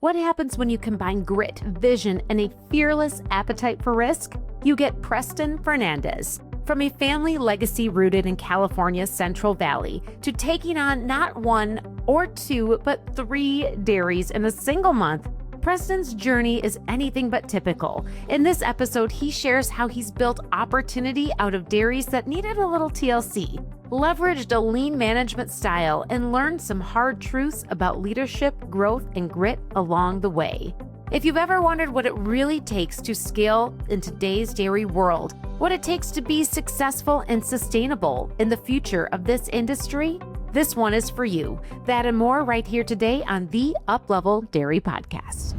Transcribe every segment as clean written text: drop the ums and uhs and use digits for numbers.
What happens when you combine grit, vision, and a fearless appetite for risk? You get Preston Fernandes. From a family legacy rooted in California's Central Valley to taking on not one or two, but 3 dairies in a single month, Preston's journey is anything but typical. In this episode, he shares how he's built opportunity out of dairies that needed a little TLC, leveraged a lean management style, and learned some hard truths about leadership, growth, and grit along the way. If you've ever wondered what it really takes to scale in today's dairy world, what it takes to be successful and sustainable in the future of this industry, this one is for you. That and more right here today on the Uplevel Dairy Podcast.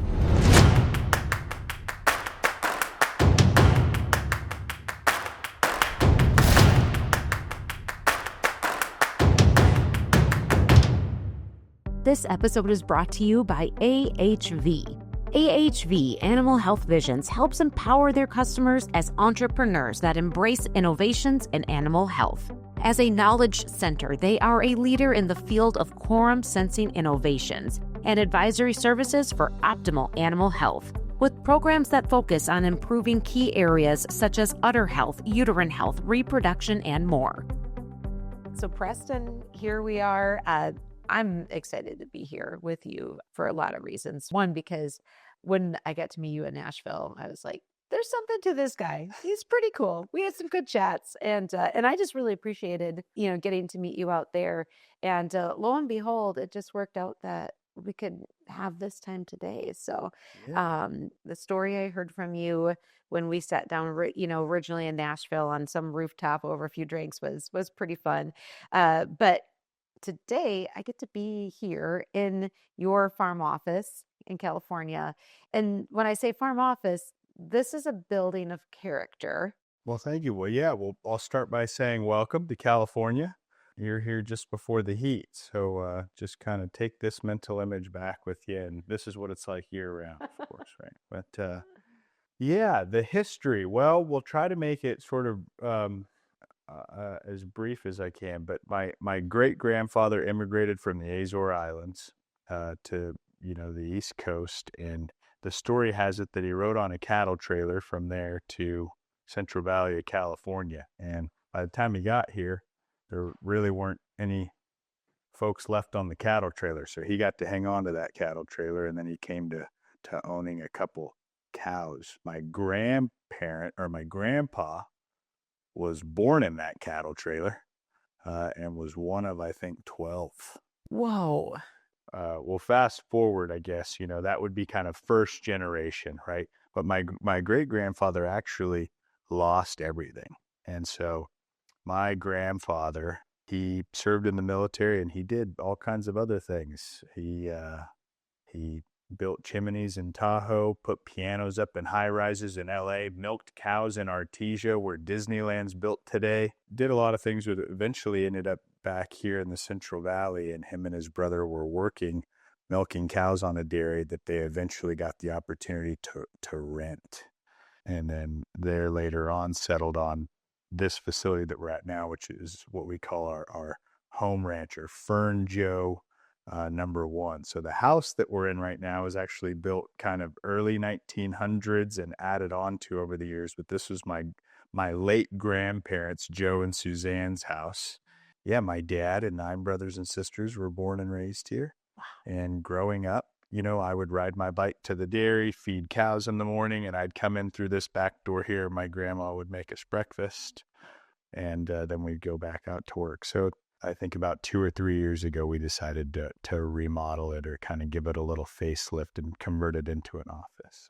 This episode is brought to you by AHV. AHV Animal Health Visions helps empower their customers as entrepreneurs that embrace innovations in animal health. As a knowledge center, they are a leader in the field of quorum sensing innovations and advisory services for optimal animal health, with programs that focus on improving key areas such as udder health, uterine health, reproduction, and more. So Preston, here we are. I'm excited to be here with you for a lot of reasons. One, because when I got to meet you in Nashville, I was like, there's something to this guy. He's pretty cool. We had some good chats, and I just really appreciated, getting to meet you out there. And lo and behold, it just worked out that we could have this time today. So the story I heard from you when we sat down, originally in Nashville on some rooftop over a few drinks was pretty fun. But today I get to be here in your farm office in California. And when I say farm office, this is a building of character. Well, thank you. Well, I'll start by saying welcome to California. You're here just before the heat. So just kind of take this mental image back with you. And this is what it's like year round, of course, right? But the history. Well, we'll try to make it sort of as brief as I can. But my great-grandfather immigrated from the Azores Islands to, the East Coast. And the story has it that he rode on a cattle trailer from there to Central Valley of California. And by the time he got here, there really weren't any folks left on the cattle trailer. So he got to hang on to that cattle trailer, and then he came to owning a couple cows. My grandparent, or my grandpa, was born in that cattle trailer and was one of, I think, 12. Whoa. Well, fast forward, I guess, that would be kind of first generation, right? But my great-grandfather actually lost everything. And so my grandfather, he served in the military, and he did all kinds of other things. He built chimneys in Tahoe, put pianos up in high-rises in LA, milked cows in Artesia, where Disneyland's built today. Did a lot of things that eventually ended up back here in the Central Valley, and him and his brother were working, milking cows on a dairy that they eventually got the opportunity to rent. And then there later on settled on this facility that we're at now, which is what we call our home ranch, or Fern Joe number 1. So the house that we're in right now is actually built kind of early 1900s and added on to over the years. But this was my late grandparents, Joe and Suzanne's house. Yeah, my dad and 9 brothers and sisters were born and raised here. Wow. And growing up, I would ride my bike to the dairy, feed cows in the morning, and I'd come in through this back door here. My grandma would make us breakfast, and then we'd go back out to work. So I think about 2 or 3 years ago, we decided to remodel it, or kind of give it a little facelift and convert it into an office.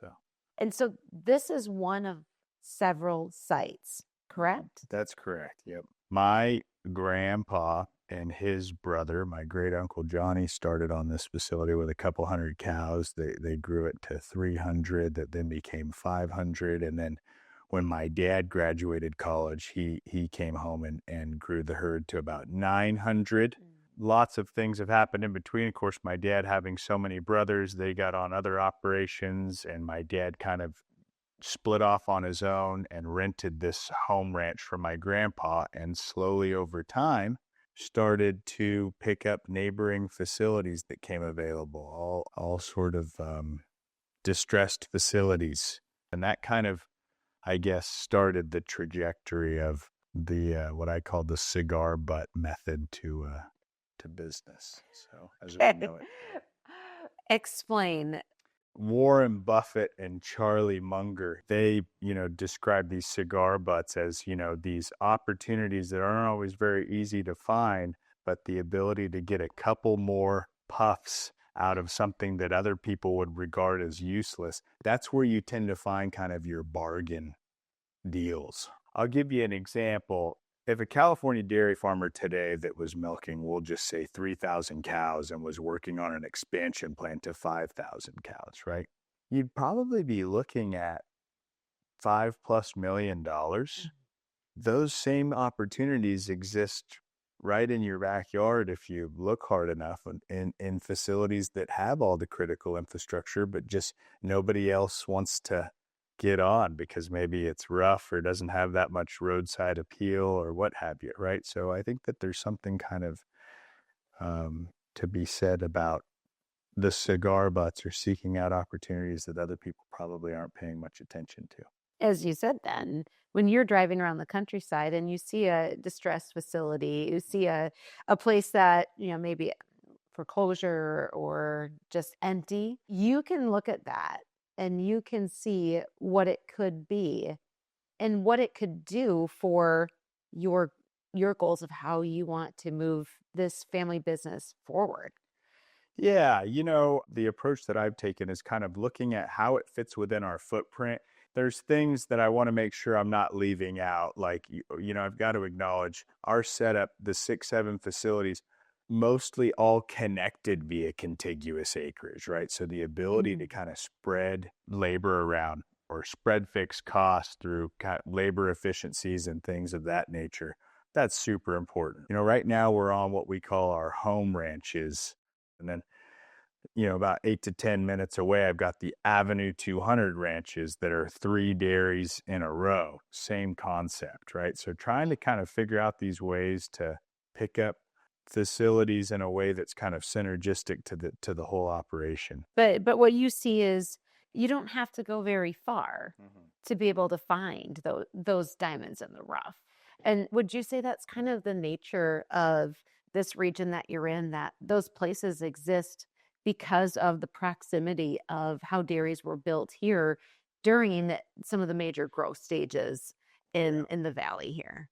And so this is one of several sites, correct? That's correct. Yep. My grandpa and his brother, my great uncle Johnny, started on this facility with a couple hundred cows. They grew it to 300, that then became 500. And then when my dad graduated college, he came home and grew the herd to about 900. Lots of things have happened in between. Of course, my dad having so many brothers, they got on other operations, and my dad kind of split off on his own and rented this home ranch from my grandpa. And slowly over time, started to pick up neighboring facilities that came available, all sort of distressed facilities. And that kind of, I guess, started the trajectory of the what I call the cigar butt method to business. So as we know it. Explain. Warren Buffett and Charlie Munger, they, describe these cigar butts as, these opportunities that aren't always very easy to find, but the ability to get a couple more puffs out of something that other people would regard as useless. That's where you tend to find kind of your bargain deals. I'll give you an example. If a California dairy farmer today that was milking, we'll just say 3,000 cows and was working on an expansion plan to 5,000 cows, right? You'd probably be looking at $5+ million. Those same opportunities exist right in your backyard if you look hard enough in facilities that have all the critical infrastructure, but just nobody else wants to get on because maybe it's rough or doesn't have that much roadside appeal or what have you, right? So I think that there's something kind of to be said about the cigar butts or seeking out opportunities that other people probably aren't paying much attention to. As you said then, when you're driving around the countryside and you see a distressed facility, you see a place that, maybe foreclosure or just empty, you can look at that and you can see what it could be and what it could do for your goals of how you want to move this family business forward. Yeah, the approach that I've taken is kind of looking at how it fits within our footprint. There's things that I want to make sure I'm not leaving out. Like, I've got to acknowledge our setup, the 6-7 facilities, mostly all connected via contiguous acreage, right? So the ability to kind of spread labor around or spread fixed costs through labor efficiencies and things of that nature, that's super important. Right now we're on what we call our home ranches. And then, about 8 to 10 minutes away, I've got the Avenue 200 ranches that are 3 dairies in a row. Same concept, right? So trying to kind of figure out these ways to pick up facilities in a way that's kind of synergistic to the whole operation. But what you see is you don't have to go very far to be able to find those diamonds in the rough. And would you say that's kind of the nature of this region that you're in, that those places exist because of the proximity of how dairies were built here during some of the major growth stages in the valley here?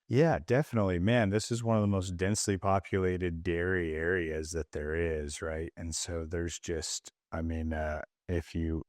Yeah, definitely. Man, this is one of the most densely populated dairy areas that there is, right? And so there's just, if you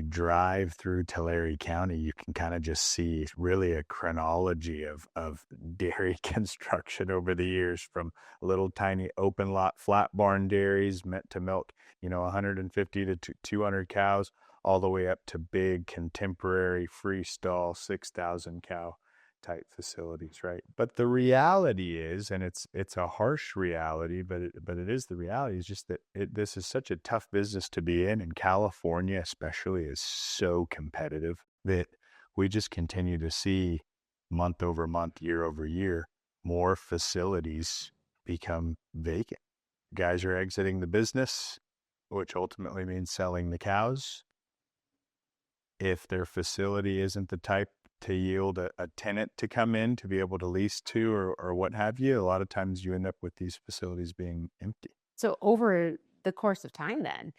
drive through Tulare County, you can kind of just see really a chronology of dairy construction over the years, from little tiny open lot flat barn dairies meant to milk, 150 to 200 cows, all the way up to big contemporary freestall 6,000 cow type facilities, right? But the reality is, and it's a harsh reality, but it is the reality, is just that this is such a tough business to be in, and California especially is so competitive that we just continue to see month over month, year over year, more facilities become vacant. Guys are exiting the business, which ultimately means selling the cows. If their facility isn't the type to yield a tenant to come in to be able to lease to or what have you, a lot of times you end up with these facilities being empty. So over the course of time then,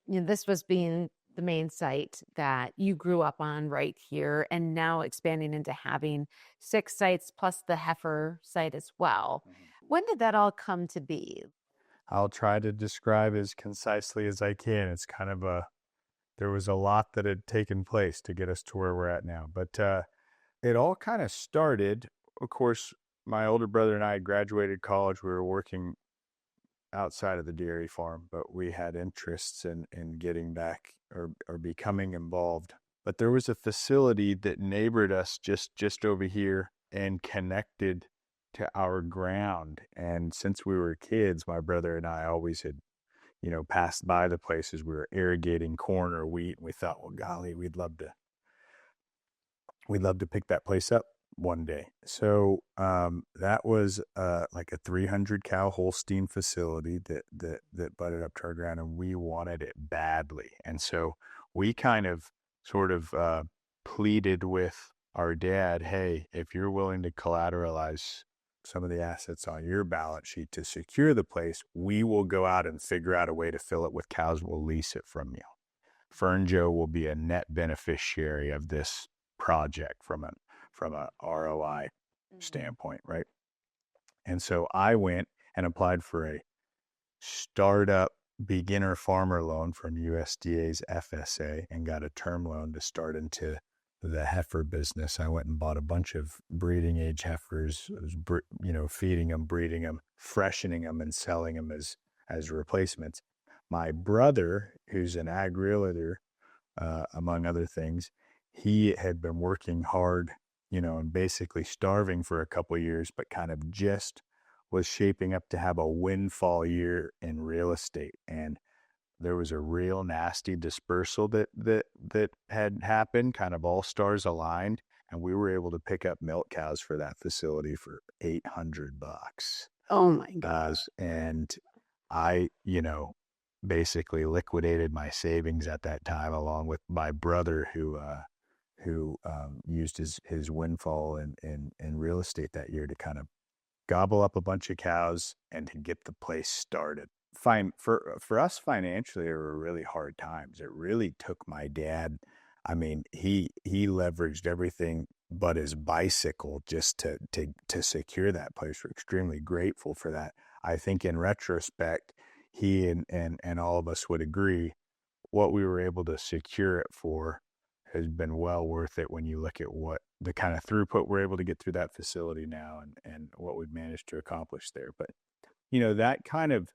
this was being the main site that you grew up on right here, and now expanding into having 6 sites plus the heifer site as well. When did that all come to be? I'll try to describe as concisely as I can. It's kind of there was a lot that had taken place to get us to where we're at now. But it all kind of started, of course, my older brother and I had graduated college. We were working outside of the dairy farm, but we had interests in getting back or becoming involved. But there was a facility that neighbored us just over here and connected to our ground. And since we were kids, my brother and I always had passed by the places we were irrigating corn or wheat. And we thought, well, golly, we'd love to pick that place up. one day. So that was like a 300 cow Holstein facility that butted up to our ground, and we wanted it badly. And so we kind of sort of pleaded with our dad, hey, if you're willing to collateralize some of the assets on your balance sheet to secure the place, we will go out and figure out a way to fill it with cows. We'll lease it from you. Fern Joe will be a net beneficiary of this project from a ROI standpoint, right? And so I went and applied for a startup beginner farmer loan from USDA's FSA and got a term loan to start into the heifer business. I went and bought a bunch of breeding age heifers, feeding them, breeding them, freshening them, and selling them as replacements. My brother, who's an ag realtor, among other things, he had been working hard, and basically starving for a couple of years, but kind of just was shaping up to have a windfall year in real estate. And there was a real nasty dispersal that had happened, kind of all stars aligned. And we were able to pick up milk cows for that facility for $800. Oh my gosh. And I, basically liquidated my savings at that time, along with my brother who used his windfall in real estate that year to kind of gobble up a bunch of cows and to get the place started. For us financially, there were really hard times. It really took my dad. I mean, he leveraged everything but his bicycle just to secure that place. We're extremely grateful for that. I think in retrospect, he and all of us would agree what we were able to secure it for has been well worth it when you look at what the kind of throughput we're able to get through that facility now and what we've managed to accomplish there. But, that kind of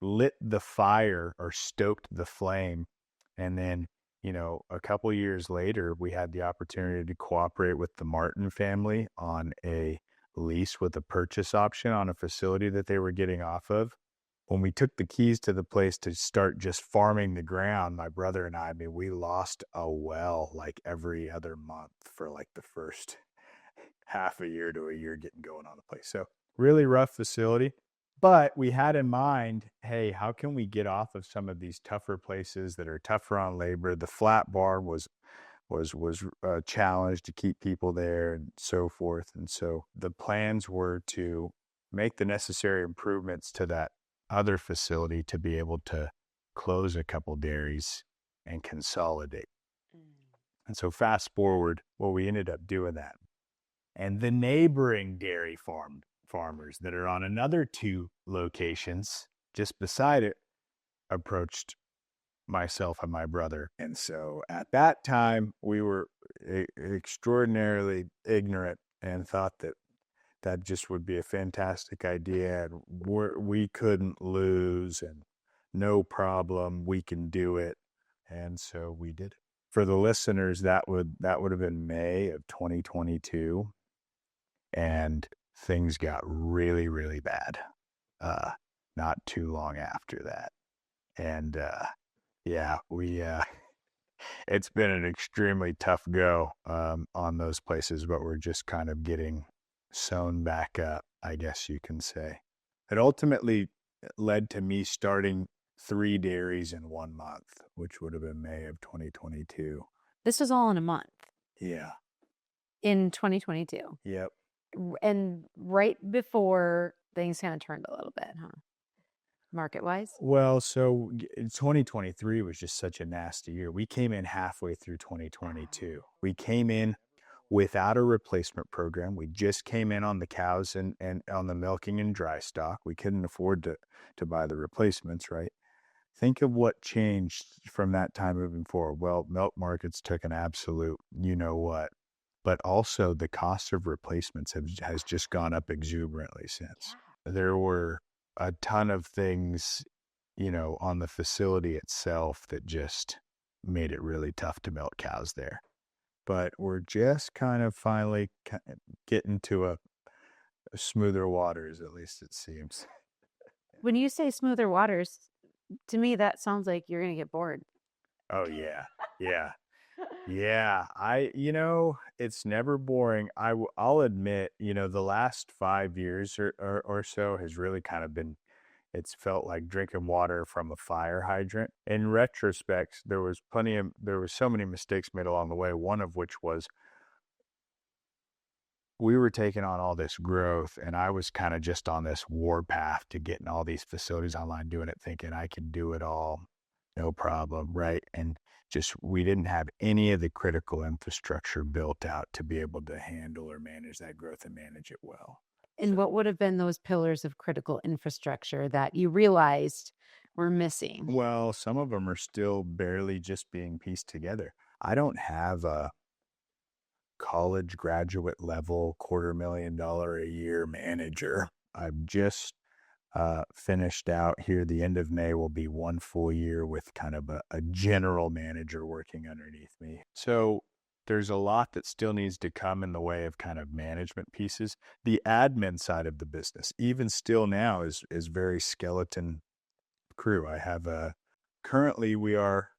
lit the fire or stoked the flame. And then, a couple of years later, we had the opportunity to cooperate with the Martin family on a lease with a purchase option on a facility that they were getting off of. When we took the keys to the place to start just farming the ground, my brother and I mean, we lost a well like every other month for like the first half a year to a year getting going on the place. So really rough facility, but we had in mind, hey, how can we get off of some of these tougher places that are tougher on labor? The flat bar was a challenge to keep people there and so forth. And so the plans were to make the necessary improvements to that other facility to be able to close a couple dairies and consolidate. And so fast forward, we ended up doing that. And the neighboring dairy farmers that are on another 2 locations just beside it approached myself and my brother. And so at that time, we were extraordinarily ignorant and thought that just would be a fantastic idea, and we couldn't lose, and no problem, we can do it. And so we did it. For the listeners, that would have been May of 2022, and things got really, really bad not too long after that. And it's been an extremely tough go on those places, but we're just kind of getting sewn back up, I guess you can say. It ultimately led to me starting 3 dairies in 1 month, which would have been May of 2022. This was all in a month. Yeah. In 2022. Yep. And right before things kind of turned a little bit, huh? Market-wise? Well, so 2023 was just such a nasty year. We came in halfway through 2022. We came in without a replacement program. We just came in on the cows and on the milking and dry stock. We couldn't afford to buy the replacements, right? Think of what changed from that time moving forward. Well, milk markets took an absolute you-know-what, but also the cost of replacements has just gone up exuberantly since. There were a ton of things, on the facility itself that just made it really tough to milk cows there. But we're just kind of finally getting to a smoother waters, at least it seems. When you say smoother waters, to me, that sounds like you're going to get bored. Oh, yeah. Yeah. Yeah, it's never boring. I'll admit, the last 5 years or so has really kind of been, it's felt like drinking water from a fire hydrant. In retrospect, there was so many mistakes made along the way, one of which was we were taking on all this growth, and I was kind of just on this war path to getting all these facilities online, doing it, thinking I could do it all, no problem, right? And just we didn't have any of the critical infrastructure built out to be able to handle or manage that growth and manage it well. And what would have been those pillars of critical infrastructure that you realized were missing? Well, some of them are still barely just being pieced together. I don't have a college graduate level $250,000 a year manager. I've just finished out here. The end of May will be 1 full year with kind of a general manager working underneath me. So there's a lot that still needs to come in the way of kind of management pieces. The admin side of the business, even still now, is very skeleton crew. I have currently we are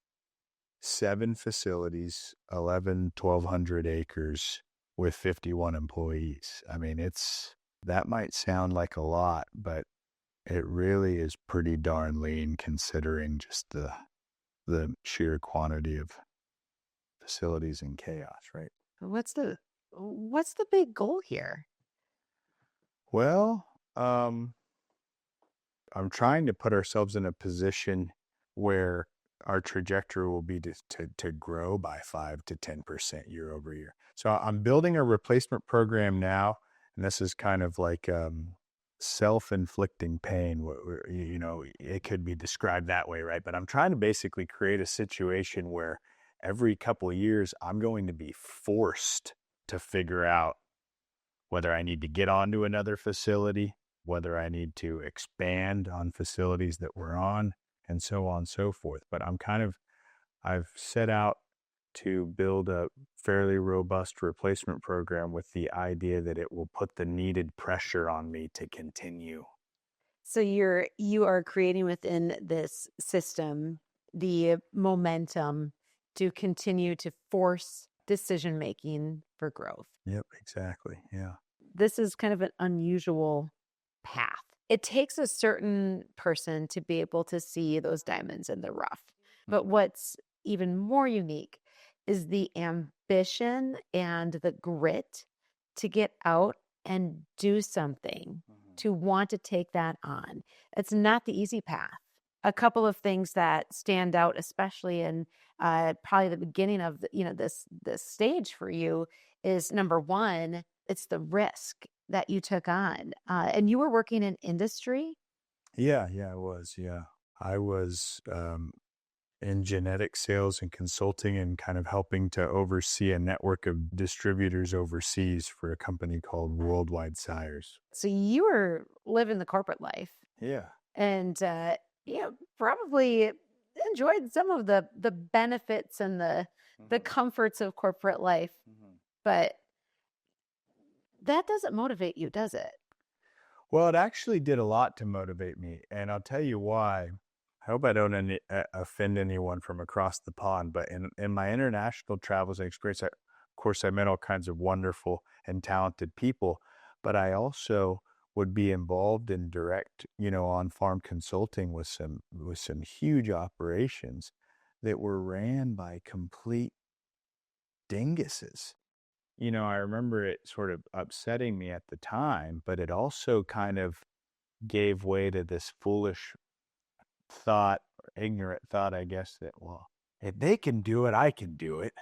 7 facilities, 1,200 acres with 51 employees. I mean, that might sound like a lot, but it really is pretty darn lean considering just the sheer quantity of facilities and chaos, right? What's the big goal here? Well, I'm trying to put ourselves in a position where our trajectory will be to grow by 5 to 10% year over year. So I'm building a replacement program now, and this is kind of like self-inflicting pain. It could be described that way, right? But I'm trying to basically create a situation where every couple of years I'm going to be forced to figure out whether I need to get onto another facility, whether I need to expand on facilities that we're on, and so on and so forth. But I've set out to build a fairly robust replacement program with the idea that it will put the needed pressure on me to continue. So you are creating within this system the momentum to continue to force decision making for growth. Yep, exactly. Yeah. This is kind of an unusual path. It takes a certain person to be able to see those diamonds in the rough. But what's even more unique is the ambition and the grit to get out and do something, to want to take that on. It's not the easy path. A couple of things that stand out, especially in probably the beginning of this stage for you, is number one, it's the risk that you took on, and you were working in industry. Yeah, I was. Yeah, I was in genetic sales and consulting, and kind of helping to oversee a network of distributors overseas for a company called Worldwide Sires. So you were living the corporate life. Yeah. And probably enjoyed some of the benefits and the comforts of corporate life. But that doesn't motivate you, does it? Well, it actually did a lot to motivate me, and I'll tell you why. I hope I don't offend anyone from across the pond, but in my international travels and experience, of course, I met all kinds of wonderful and talented people, but I also would be involved in direct, on-farm consulting with some huge operations that were ran by complete dinguses. I remember it sort of upsetting me at the time, but it also kind of gave way to this foolish thought, or ignorant thought, I guess, that, well, if they can do it, I can do it.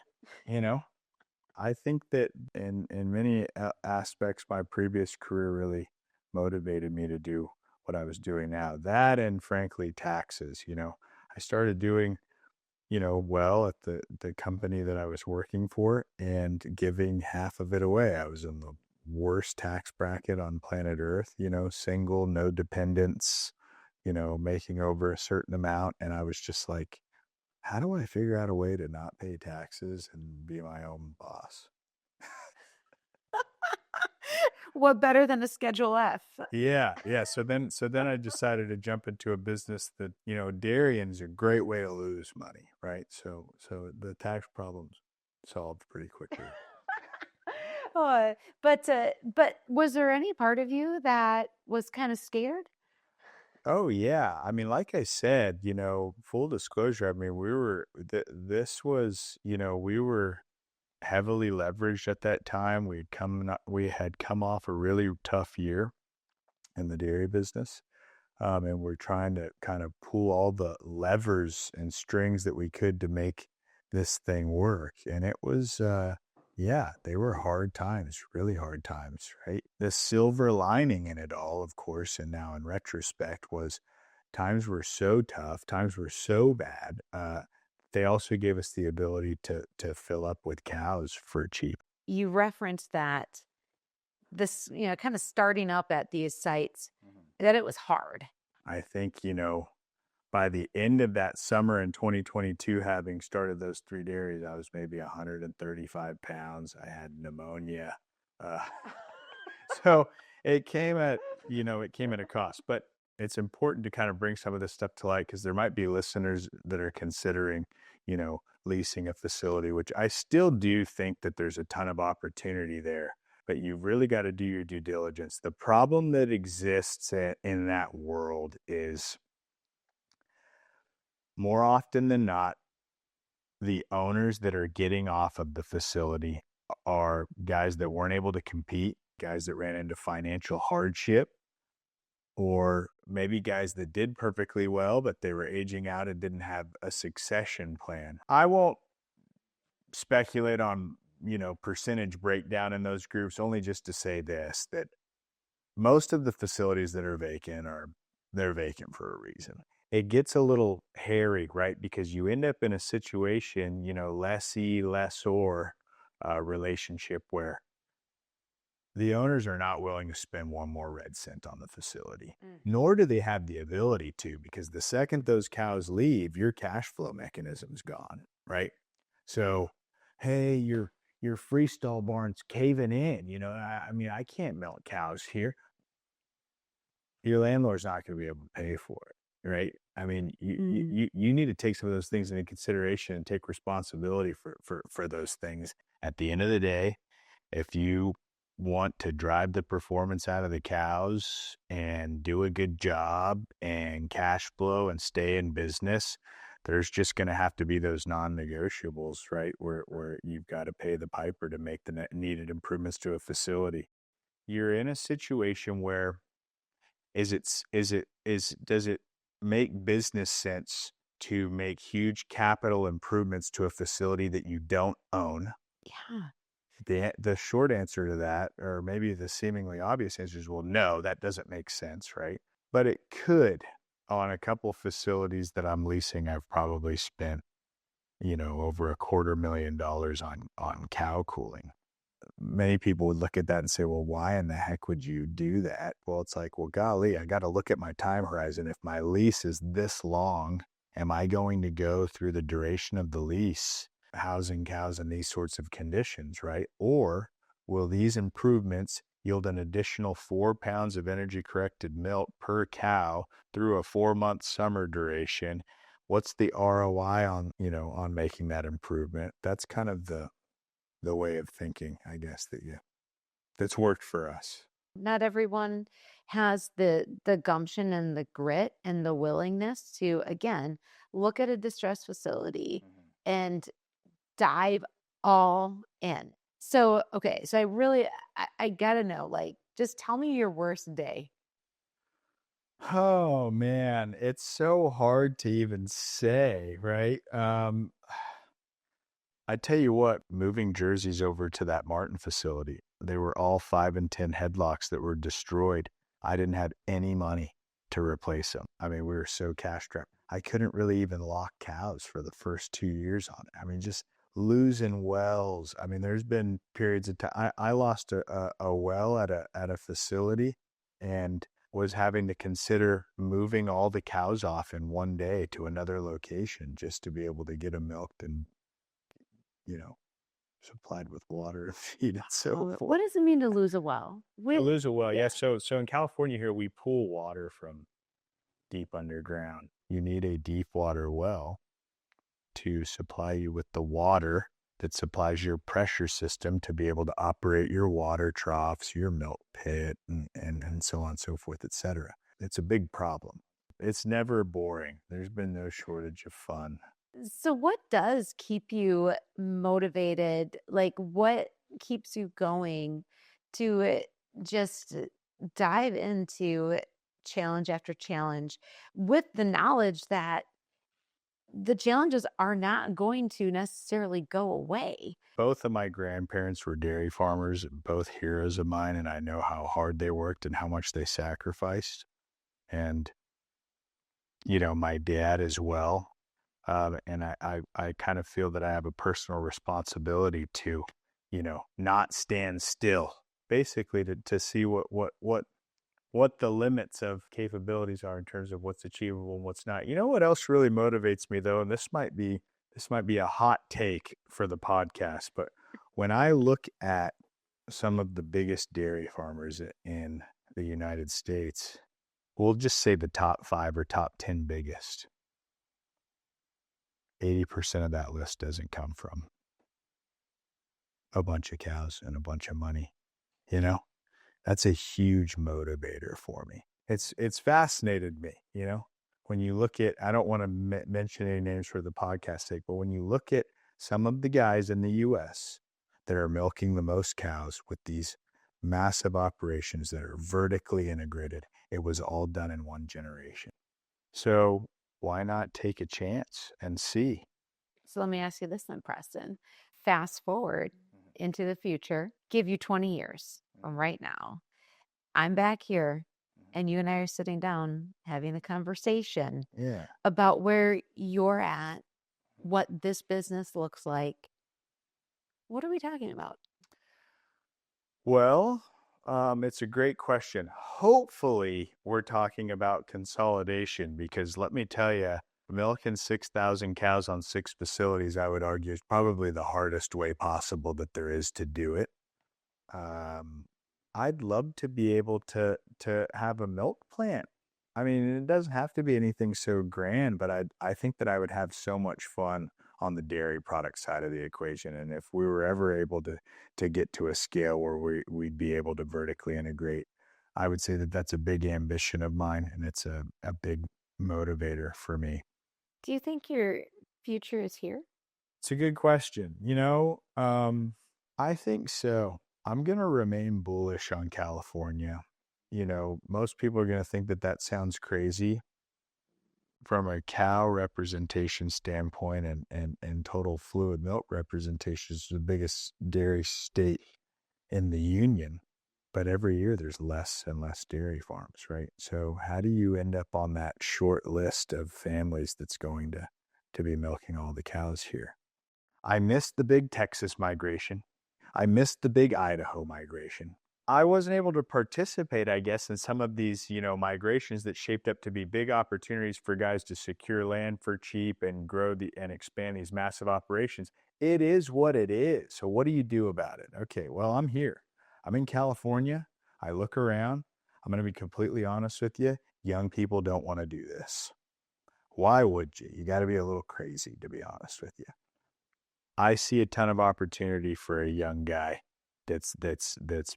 I think that in many aspects, my previous career really motivated me to do what I was doing now. That, and frankly, taxes. I started doing well at the company that I was working for, and giving half of it away. I was in the worst tax bracket on planet Earth, single, no dependents, making over a certain amount. And I was just like, how do I figure out a way to not pay taxes and be my own boss? What better than a Schedule F? Yeah. So then I decided to jump into a business that, dairying is a great way to lose money, right? So the tax problems solved pretty quickly. But was there any part of you that was kind of scared? Oh yeah. I mean, like I said, full disclosure, I mean, this was, we were heavily leveraged at that time. We had come off a really tough year in the dairy business. And we're trying to kind of pull all the levers and strings that we could to make this thing work. And it was, yeah, they were hard times, really hard times, right? The silver lining in it all, of course, and now in retrospect, was times were so tough, times were so bad. They also gave us the ability to fill up with cows for cheap. You referenced that this, kind of starting up at these sites, that it was hard. I think, by the end of that summer in 2022, having started those 3 dairies, I was maybe 135 pounds. I had pneumonia. So it came at a cost, but it's important to kind of bring some of this stuff to light because there might be listeners that are considering, leasing a facility, which I still do think that there's a ton of opportunity there, but you've really got to do your due diligence. The problem that exists in that world is, more often than not, the owners that are getting off of the facility are guys that weren't able to compete, guys that ran into financial hardship, or maybe guys that did perfectly well, but they were aging out and didn't have a succession plan. I won't speculate on, percentage breakdown in those groups, only just to say this, that most of the facilities that are vacant they're vacant for a reason. It gets a little hairy, right? Because you end up in a situation, lessee, lessor relationship where the owners are not willing to spend one more red cent on the facility, nor do they have the ability to, because the second those cows leave, your cash flow mechanism's gone, right? So, hey, your freestall barn's caving in, I mean, I can't milk cows here. Your landlord's not going to be able to pay for it, right? I mean, you need to take some of those things into consideration and take responsibility for those things. At the end of the day, if you want to drive the performance out of the cows and do a good job and cash flow and stay in business, there's just going to have to be those non-negotiables, right? Where you've got to pay the piper to make the needed improvements to a facility. You're in a situation where does it make business sense to make huge capital improvements to a facility that you don't own? Yeah. The short answer to that, or maybe the seemingly obvious answer, is, well, no, that doesn't make sense, right? But it could. On a couple facilities that I'm leasing, I've probably spent, over $250,000 on cow cooling. Many people would look at that and say, well, why in the heck would you do that? Well, it's like, well, golly, I got to look at my time horizon. If my lease is this long, am I going to go through the duration of the lease housing cows in these sorts of conditions, right? Or will these improvements yield an additional 4 pounds of energy corrected milk per cow through a 4-month summer duration? What's the ROI on making that improvement? That's kind of the way of thinking, I guess, that's worked for us. Not everyone has the gumption and the grit and the willingness to, again, look at a distressed facility and dive all in. So, okay, so I gotta know, just tell me your worst day. Oh man, it's so hard to even say, right? I tell you what, moving jerseys over to that Martin facility, they were all 5 and 10 headlocks that were destroyed. I didn't have any money to replace them. I mean, we were so cash strapped. I couldn't really even lock cows for the first 2 years on it. I mean, just losing wells. I mean, there's been periods of time. I lost a well at a facility and was having to consider moving all the cows off in one day to another location just to be able to get them milked and supplied with water and feed and so forth. What does it mean to lose a well? To lose a well, yeah. So in California here, we pull water from deep underground. You need a deep water well to supply you with the water that supplies your pressure system to be able to operate your water troughs, your milk pit, and so on and so forth, etc. It's a big problem. It's never boring. There's been no shortage of fun. So what does keep you motivated? Like what keeps you going to just dive into challenge after challenge with the knowledge that the challenges are not going to necessarily go away? Both of my grandparents were dairy farmers, both heroes of mine, and I know how hard they worked and how much they sacrificed. And, my dad as well. And I kind of feel that I have a personal responsibility to, not stand still, basically to see what the limits of capabilities are in terms of what's achievable and what's not. You know what else really motivates me though, and this might be a hot take for the podcast, but when I look at some of the biggest dairy farmers in the United States, we'll just say the top 5 or top 10 biggest. 80% of that list doesn't come from a bunch of cows and a bunch of money. That's a huge motivator for me. It's fascinated me, when you look at, I don't want to mention any names for the podcast sake, but when you look at some of the guys in the US that are milking the most cows with these massive operations that are vertically integrated, it was all done in one generation. So why not take a chance and see? So let me ask you this then, Preston. Fast forward into the future, give you 20 years from right now. I'm back here and you and I are sitting down having a conversation about where you're at, what this business looks like. What are we talking about? Well, it's a great question. Hopefully, we're talking about consolidation because let me tell you, milking 6,000 cows on 6 facilities, I would argue, is probably the hardest way possible that there is to do it. I'd love to be able to have a milk plant. I mean, it doesn't have to be anything so grand, but I think that I would have so much fun on the dairy product side of the equation. And if we were ever able to get to a scale where we'd be able to vertically integrate, I would say that that's a big ambition of mine, and it's a big motivator for me. Do you think your future is here? It's a good question. I think so. I'm going to remain bullish on California. Most people are going to think that that sounds crazy from a cow representation standpoint and total fluid milk representation. Is the biggest dairy state in the union. But every year there's less and less dairy farms, right? So how do you end up on that short list of families that's going to be milking all the cows here? I missed the big Texas migration. I missed the big Idaho migration. I wasn't able to participate, I guess, in some of these, migrations that shaped up to be big opportunities for guys to secure land for cheap and grow and expand these massive operations. It is what it is. So what do you do about it? Okay, well, I'm here. I'm in California. I look around. I'm going to be completely honest with you. Young people don't want to do this. Why would you? You got to be a little crazy, to be honest with you. I see a ton of opportunity for a young guy that's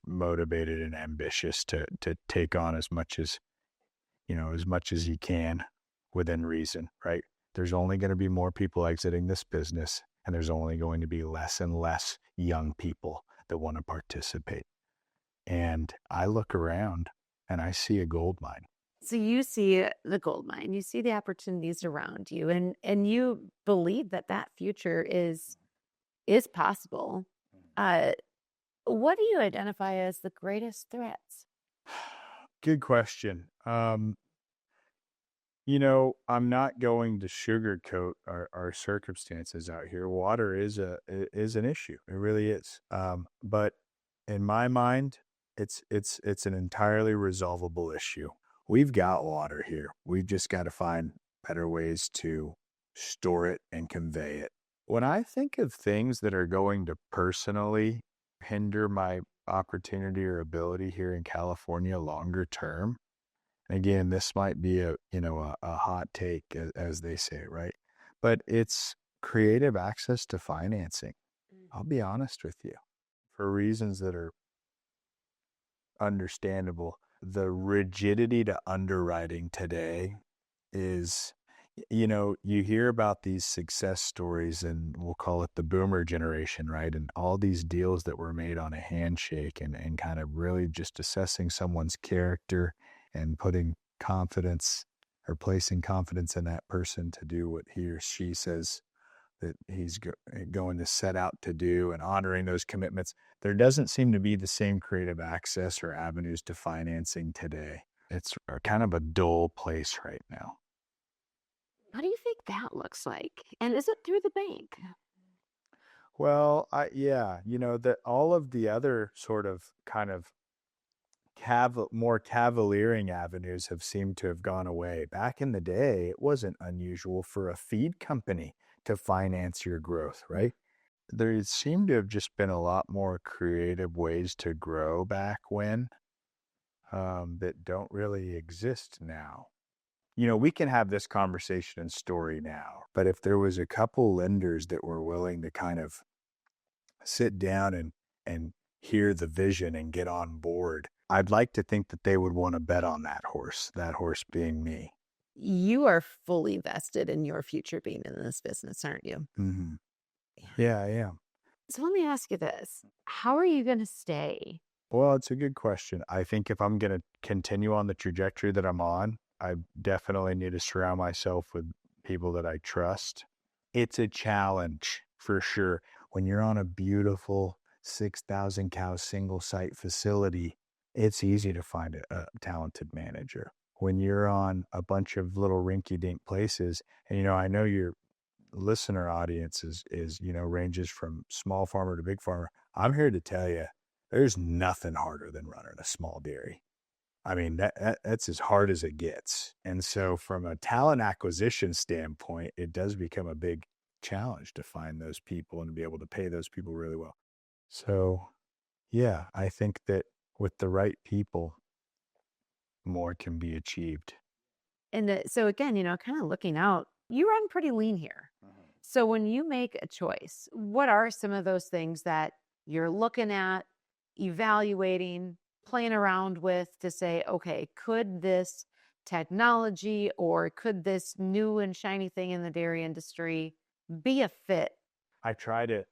motivated and ambitious to take on as much as he can within reason, right? There's only going to be more people exiting this business, and there's only going to be less and less young people that want to participate. And I look around and I see a gold mine. So you see the gold mine, you see the opportunities around you, and you believe that future is possible. What do you identify as the greatest threats? Good question. I'm not going to sugarcoat our circumstances out here. Water is an issue. It really is. But in my mind, it's an entirely resolvable issue. We've got water here. We've just got to find better ways to store it and convey it. When I think of things that are going to personally hinder my opportunity or ability here in California longer term, and again, this might be a hot take, as they say, right? But it's creative access to financing. I'll be honest with you, for reasons that are understandable, the rigidity to underwriting today is, you hear about these success stories, and we'll call it the boomer generation, right? And all these deals that were made on a handshake, and kind of really just assessing someone's character and putting confidence or placing confidence in that person to do what he or she says that he's going to set out to do, and honoring those commitments. There doesn't seem to be the same creative access or avenues to financing today. It's kind of a dull place right now. What do you think that looks like? And is it through the bank? Well, that all of the other sort of kind of more cavaliering avenues have seemed to have gone away. Back in the day, it wasn't unusual for a feed company to finance your growth, right? There seemed to have just been a lot more creative ways to grow back when, that don't really exist now. We can have this conversation and story now, but if there was a couple lenders that were willing to kind of sit down and hear the vision and get on board, I'd like to think that they would want to bet on that horse being me. You are fully vested in your future being in this business, aren't you? Mm-hmm. Yeah, I am. So let me ask you this. How are you going to stay? Well, it's a good question. I think if I'm going to continue on the trajectory that I'm on, I definitely need to surround myself with people that I trust. It's a challenge for sure. When you're on a beautiful 6,000 cow single site facility, it's easy to find a talented manager. When you're on a bunch of little rinky-dink places, and I know your listener audience is ranges from small farmer to big farmer. I'm here to tell you, there's nothing harder than running a small dairy. I mean, that's as hard as it gets. And so from a talent acquisition standpoint, it does become a big challenge to find those people and to be able to pay those people really well. So, yeah, I think that with the right people, more can be achieved. And so again, kind of looking out, you run pretty lean here. Mm-hmm. So when you make a choice, what are some of those things that you're looking at, evaluating, playing around with to say, okay, could this technology or could this new and shiny thing in the dairy industry be a fit? I try to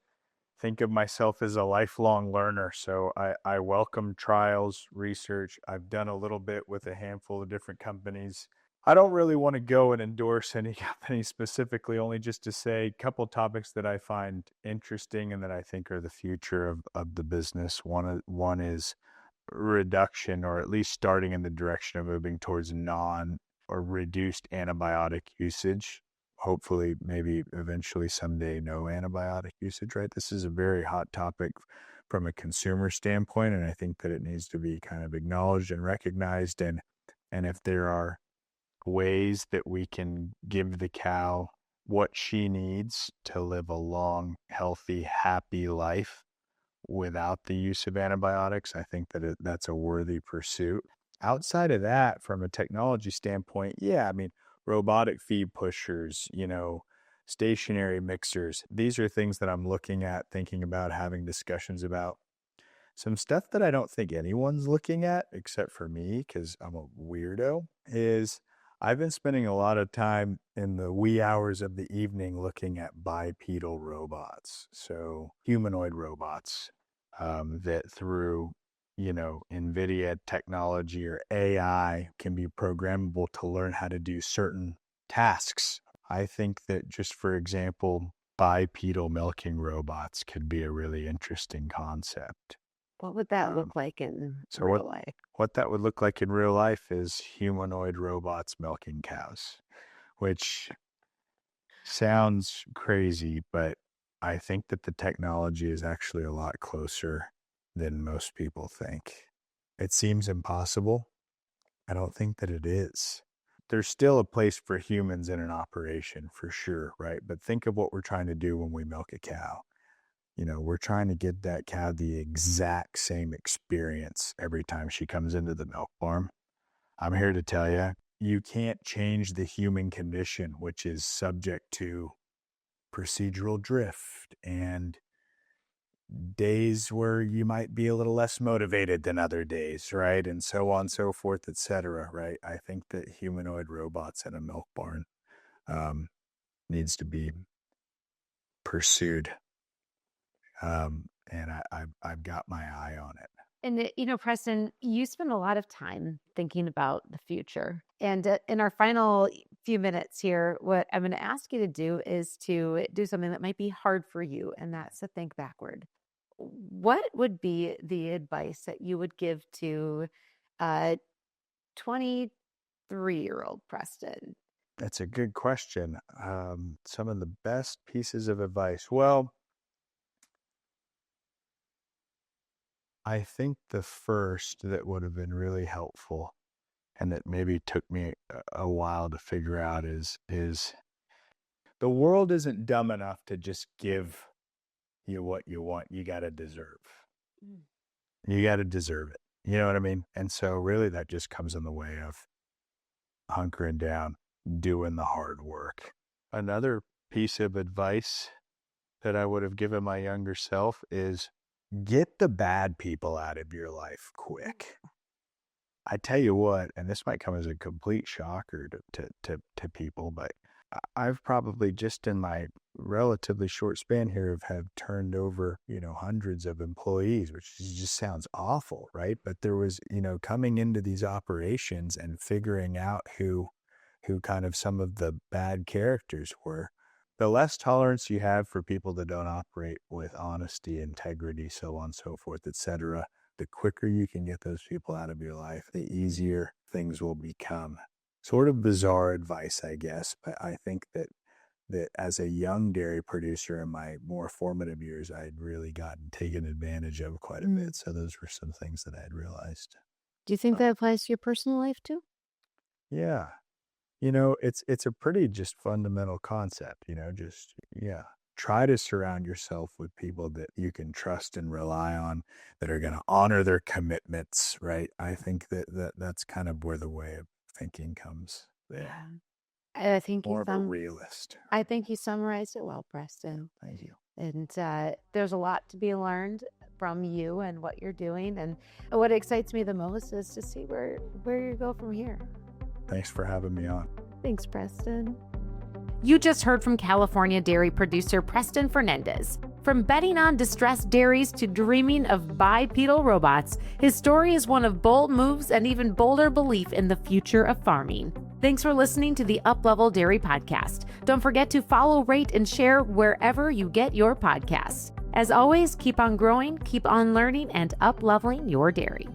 think of myself as a lifelong learner. So I welcome trials, research. I've done a little bit with a handful of different companies. I don't really want to go and endorse any company specifically, only just to say a couple topics that I find interesting and that I think are the future of the business. One is reduction, or at least starting in the direction of moving towards non or reduced antibiotic usage. Hopefully, maybe eventually someday, no antibiotic usage, right? This is a very hot topic from a consumer standpoint, and I think that it needs to be kind of acknowledged and recognized. And if there are ways that we can give the cow what she needs to live a long, healthy, happy life without the use of antibiotics, I think that that's a worthy pursuit. Outside of that, from a technology standpoint, yeah, I mean, robotic feed pushers, stationary mixers, these are things that I'm looking at, thinking about, having discussions about. Some stuff that I don't think anyone's looking at, except for me, because I'm a weirdo, is I've been spending a lot of time in the wee hours of the evening looking at bipedal robots, so humanoid robots that through, NVIDIA technology or AI can be programmable to learn how to do certain tasks. I think that just, for example, bipedal milking robots could be a really interesting concept. What would that look like in real life? What that would look like in real life is humanoid robots milking cows, which sounds crazy, but I think that the technology is actually a lot closer than most people think. It seems impossible. I don't think that it is. There's still a place for humans in an operation, for sure, right? But think of what we're trying to do when we milk a cow. We're trying to get that cow the exact same experience every time she comes into the milk farm. I'm here to tell you, you can't change the human condition, which is subject to procedural drift and days where you might be a little less motivated than other days, right? And so on, so forth, etc. Right? I think that humanoid robots in a milk barn needs to be pursued, and I've got my eye on it. And, Preston, you spend a lot of time thinking about the future. And in our final few minutes here, what I'm going to ask you to do is to do something that might be hard for you, and that's to think backward. What would be the advice that you would give to 23-year-old Preston? That's a good question. Some of the best pieces of advice. Well, I think the first that would have been really helpful, and that maybe took me a while to figure out, is the world isn't dumb enough to just give you what you want. You got to deserve. You got to deserve it. You know what I mean? And so really that just comes in the way of hunkering down, doing the hard work. Another piece of advice that I would have given my younger self is get the bad people out of your life quick. I tell you what, and this might come as a complete shocker to people, but I've probably just in my relatively short span here have turned over, hundreds of employees, which just sounds awful, right? But there was, coming into these operations and figuring out who kind of some of the bad characters were. The less tolerance you have for people that don't operate with honesty, integrity, so on, so forth, etc., the quicker you can get those people out of your life, the easier things will become. Sort of bizarre advice, I guess, but I think that as a young dairy producer in my more formative years, I'd really taken advantage of quite a bit. So those were some things that I had realized. Do you think that applies to your personal life too? Yeah. It's a pretty just fundamental concept, try to surround yourself with people that you can trust and rely on, that are going to honor their commitments, right? I think that's kind of where the way of thinking comes there. I think more of a realist. I think you summarized it well, Preston. Thank you. And there's a lot to be learned from you and what you're doing. And what excites me the most is to see where you go from here. Thanks for having me on. Thanks, Preston. You just heard from California dairy producer Preston Fernandes. From betting on distressed dairies to dreaming of bipedal robots, his story is one of bold moves and even bolder belief in the future of farming. Thanks for listening to the Uplevel Dairy Podcast. Don't forget to follow, rate, and share wherever you get your podcasts. As always, keep on growing, keep on learning, and up-leveling your dairy.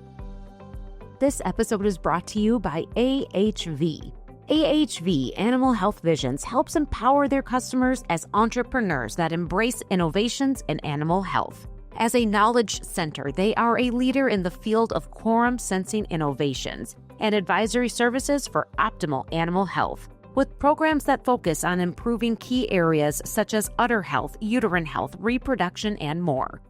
This episode is brought to you by AHV. AHV Animal Health Visions helps empower their customers as entrepreneurs that embrace innovations in animal health. As a knowledge center, they are a leader in the field of quorum sensing innovations and advisory services for optimal animal health, with programs that focus on improving key areas such as udder health, uterine health, reproduction, and more.